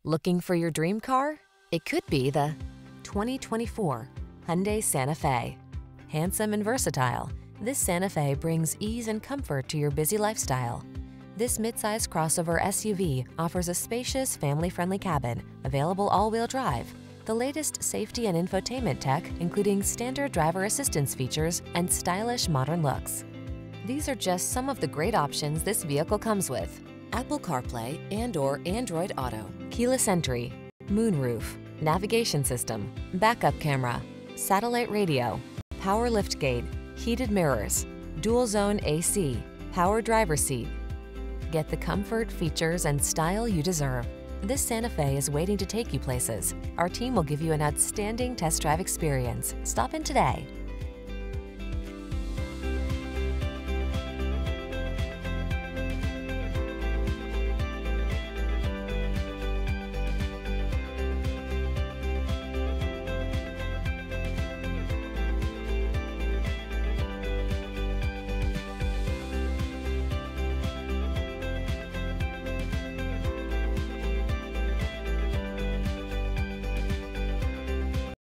Looking for your dream car? It could be the 2024 Hyundai Santa Fe. Handsome and versatile, this Santa Fe brings ease and comfort to your busy lifestyle. This midsize crossover SUV offers a spacious, family-friendly cabin, available all-wheel drive, the latest safety and infotainment tech, including standard driver assistance features and stylish modern looks. These are just some of the great options this vehicle comes with: Apple CarPlay and/or Android Auto, keyless entry, moonroof, navigation system, backup camera, satellite radio, power liftgate, heated mirrors, dual zone AC, power driver seat. Get the comfort, features, and style you deserve. This Santa Fe is waiting to take you places. Our team will give you an outstanding test drive experience. Stop in today.